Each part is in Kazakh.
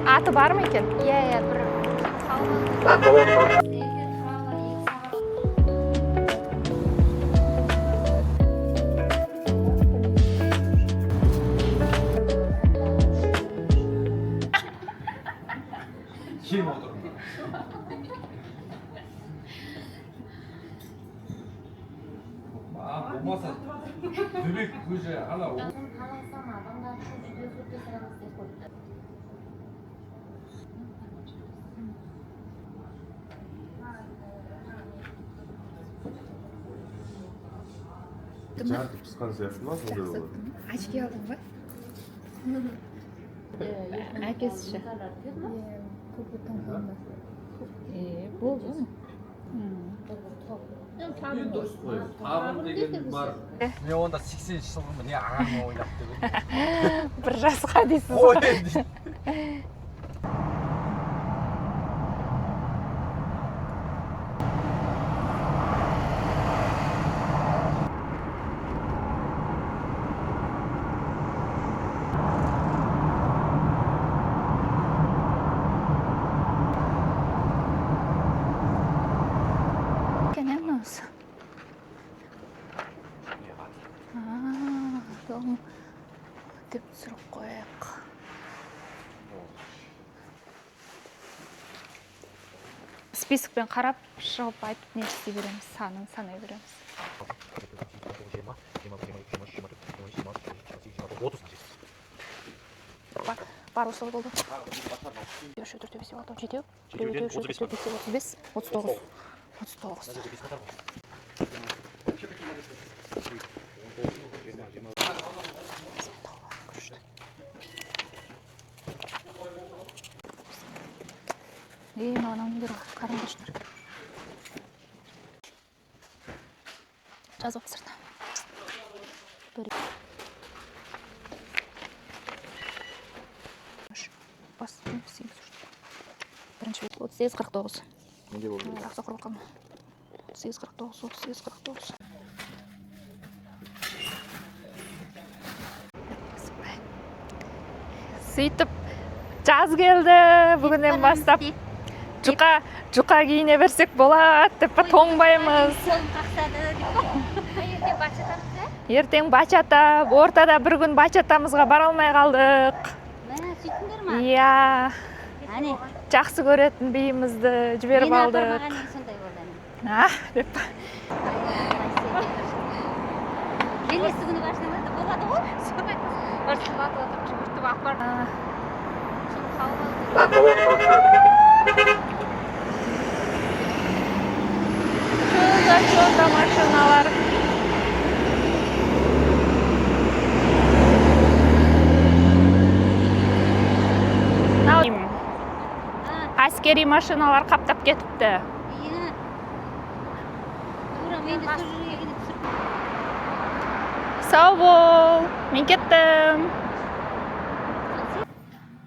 Аты бар ма екен? Иә, бір Kim oturma? Olmasa dübük köşe hala o. Жарты пысқан сияқты ма сондай болады? Очки алдың ба? Әкесі ше? Болды ма? Dürüst koy. Tabım degen var. Ne onda 80 жылғы не ағамның ойнап деп. Бір жасқа дейсіз Ой, ғой. Деп түсіріп қояйық. Списокпен қарап, шығып айтып не істей береміз, санын санай береміз. Бар осы болды. 3, 4, 5, 6, 7, 9, 10, 35, 39. 39. Мынауыңдар қарындаштар. Жазып сыртына. Бірінші 38-49. Неде болды? Рақса құрып қалма. 38-49, 38-49. Сөйтіп, жаз келді бүгіннен бастап. Жұқа киіне берсек болады деп тоңбаймыз. Ертең бачата, ортада бір күн бачатамызға бара алмай қалдық. Иә, жақсы көретін биімізді жіберіп алдық. Деп. Келесі күні башламады болады ғой? Барсылатып отырып жүгіртіп ақпар. Şurada maşinalar. Askeri maşinalar қаптап кетіпті. Сау бол, мен кеттім.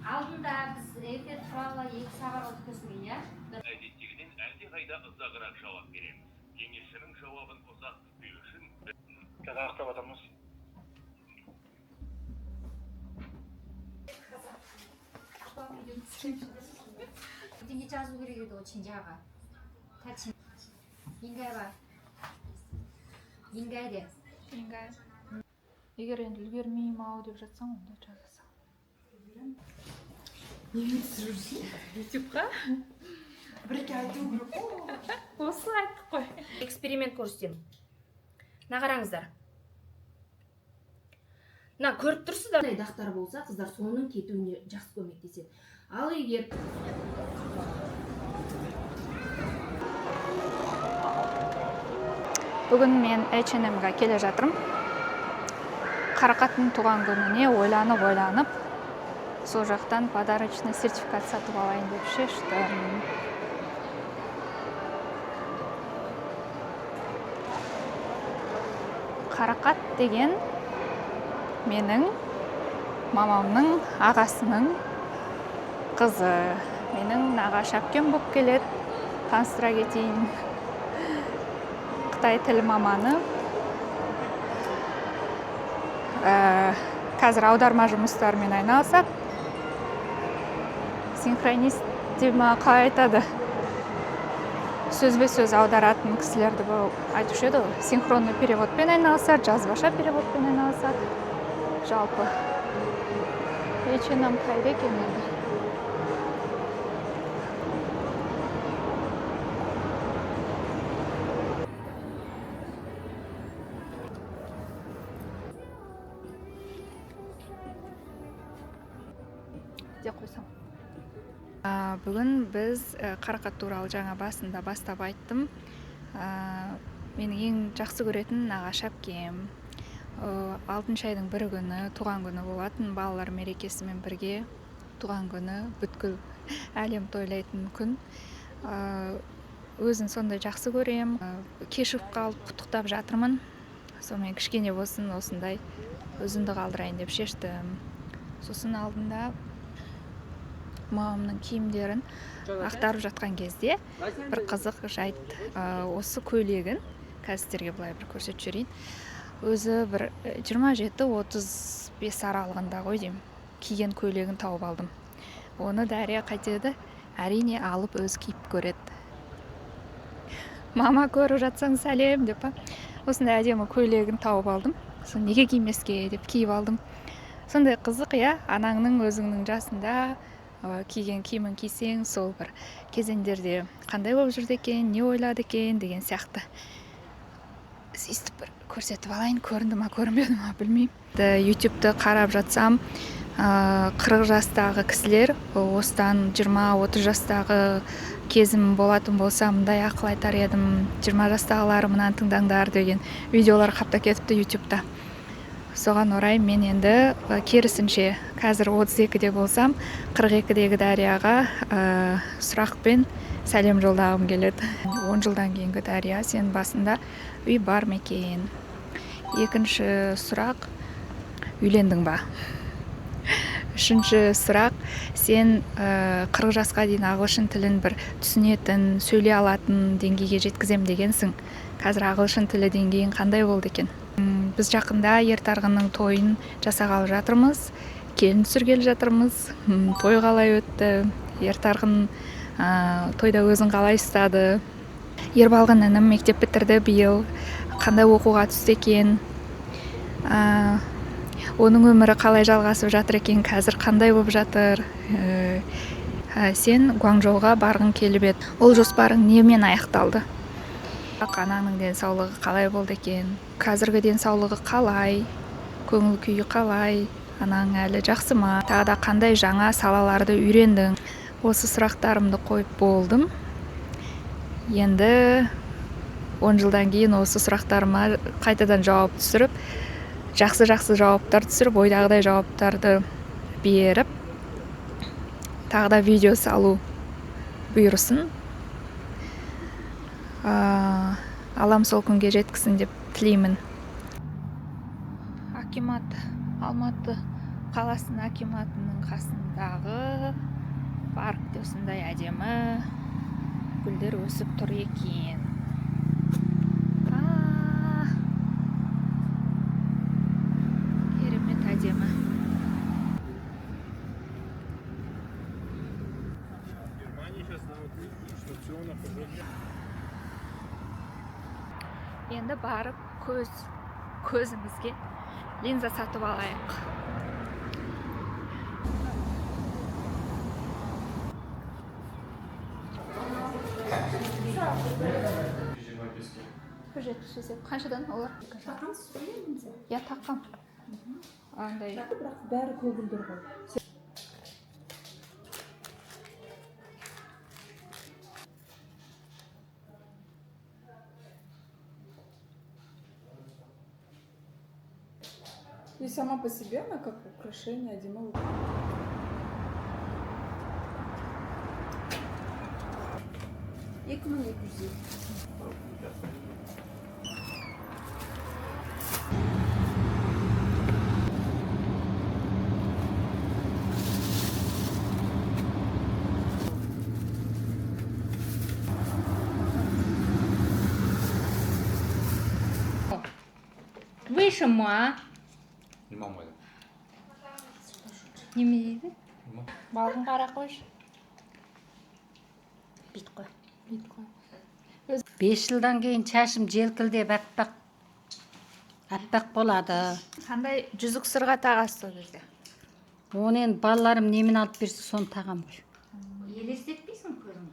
Алдында біз эфир туралы 2 сағат өткізген, иә? Әдеттегіден әлдеқайда ұзағырақ жауап береміз. Кеңесшінің жауабын ұзақ күтпеу үшін қазір ақтап атамыз. бірдеңе жазу керек еді ғой Чинжаға. Енгай бар. Енгай де. Егер енді үлгермеймін ау деп жатсаң, онда жазасың. Неге түсіруші? Ютубқа? Бір-екі айту керек қой. Осылай айттық қой. Эксперимент көрсетемін. Мына қараңыздар. Мына көріп тұрсыздар. Қандай дақтар болса, қыздар соның кетуіне жақсы көмектеседі. Ал егер Бүгін мен H&M-ға келе жатырмын. Қарақаттың туған күніне ойланып, сол жақтан подарочный сертификат сатып алайын деп шештім. Қарақат деген менің мамамның ағасының қызы. Менің нағашы әпкем болып келеді. Таныстыра кетейін. Қытай тіл маманы. қазір аударма жұмыстарымен айналысады. Синхронист деп ма қалай айтады? Сөзбе-сөз аударатын кісілерді айтушы еді ғой. Синхронный переводпен айналысады, жазбаша переводпен айналысады. Жалпы. Еченам қайда екен енді? Де қойсам. Бүгін біз қарақат туралы жаңа басында бастап айттым. Менің ең жақсы көретін нағашы әпкем. Алтыншы айдың бір күні туған күні болатын, балалар мерекесімен бірге туған күні, бүткіл әлем тойлайтын күн. Өзін сондай жақсы көрем. Кешігіп қалып құттықтап жатырмын. Сонымен кішкене болсын осындай өзімді қалдырайын деп шештім. Сосын алдында мамамның киімдерін ақтарып жатқан кезде бір қызық жайт. Осы көйлегін қазір сіздерге былай бір көрсетіп жіберейін. Өзі бір 27-35 аралығында ғой деймін. Киген көйлегін тауып алдым. Оны Дария қайтеді? Әрине алып өз киіп көреді. Мама көріп жатсаң сәлем деп па. Осындай әдемі көйлегін тауып алдым. Соны неге кимеске деп киіп алдым. Сондай қызық, анаңның өзіңнің жасында киген киімін кисең, сол бір кезеңдерде қандай болып жүрді екен, не ойлады екен деген сияқты. Сөйтіп бір көрсетіп алайын, көрінді ма, көрінбеді ма білмеймін. YouTube-ты қарап жатсам, 40 жастағы кісілер, осыдан 20-30 жастағы кезім болатын болса, мындай ақыл айтар едім, 20 жастағылары мынаны тыңдаңдар деген видеолар қапта кетіпті YouTube-та. Соған орай мен енді керісінше қазір 32-де болсам, 42-дегі Дарияға сұрақпен сәлем жолдағым келеді. 10 жылдан кейінгі Дария, сен басында үй бар ма екен? Екінші сұрақ, үйлендің ба? Үшінші сұрақ, сен 40 жасқа дейін ағылшын тілін бір түсінетін, сөйлей алатын деңгейге жеткізем дегенсің. Қазір ағылшын тілі деңгейін қандай болды екен? Біз жақында ертарғынның тойын жасағалы жатырмыз, келін түсіргелі жатырмыз. Той қалай өтті, ертарғын тойда өзін қалай ұстады. Ербалғын інім мектеп бітірді биыл, қандай оқуға түсті екен, оның өмірі қалай жалғасып жатыр екен, қазір қандай болып жатыр. Сен Гуанчжоуға барғың келіп еді. Ол жоспарың немен аяқталды? Анаңның денсаулығы қалай болды екен? Қазіргі денсаулығы қалай? Көңіл күйі қалай? Анаң әлі жақсы ма? Тағы да қандай жаңа салаларды үйрендің? Осы сұрақтарымды қойып болдым. Енді 10 жылдан кейін осы сұрақтарыма қайтадан жауап түсіріп, жақсы жауаптар түсіріп, ойдағыдай жауаптарды беріп, тағы да видео салу бұйырсын. Алам сол күнге жеткісін деп тілеймін. Акимат, Алматы қаласының акиматының қасындағы паркте осындай әдемі гүлдер өсіп тұр екен. Керемет әдемі. Енді барып көзімізге линза сатып алайық. Қаншадан олар? Я таққам. Андай. Бірақ бәрі көгілдір ғой. И сама по себе она как украшение одиноко. Выше ма. имам ғой. Неме дейді? Имам. Балғын қара қойшы. Бит қой. 5 жылдан кейін шашым желкілдеп аппақ болады. Қандай жүзік сырға тағасыз ол кезде? Оны енді балаларым немен алып берсе соны тағам ғой. Елестетпейсің көзіңді?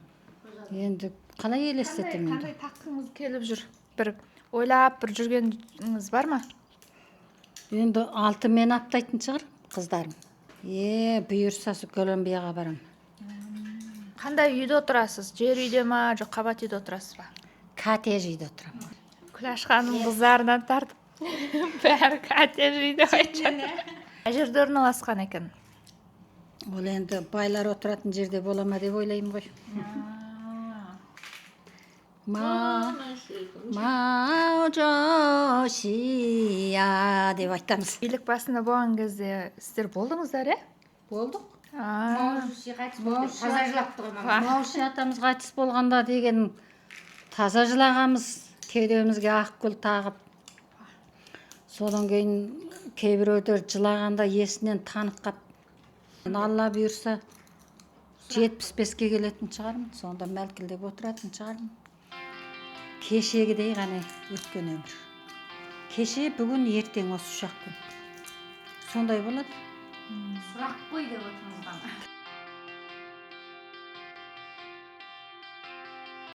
Енді қалай елестетем енді? Қандай таққыңыз келіп жүр? Бір ойлап бір жүргеніңіз бар ма? Енді 6 мен аптайтын шығар қыздарым. Бұйырса Көлембияға барам. Қандай үйде отырасыз? Жер үйде ма, жоқ қабат үйде отырасыз ба? Коттедж үйде отырамын. Күләш ханым қыздарынан тартып бәрі коттедж үйде айтып. Қай жерде орналасқан екен? Ол енді байлар отыратын жерде бола ма деп ойлаймын ғой. Жошия деп айтамыз. Билік басында болған кезде сіздер болдыңыздар, Болдық. Таза жылап тұрған. Маушы атамыз қайтыс болғанда деген таза жылағамыз, кеудемізге ақ гүл тағып. Содан кейін кейбіреулер жылағанда есінен танып қап. Алла бұйырса 75-ке келетін шығармын, сонда мәлкілдеп отыратын шығармын. Кешегідей ғана өткен өмір. Кеше, бүгін, ертең осы шақ күн. Сондай болады. Сұрақ қой деп отырмыз.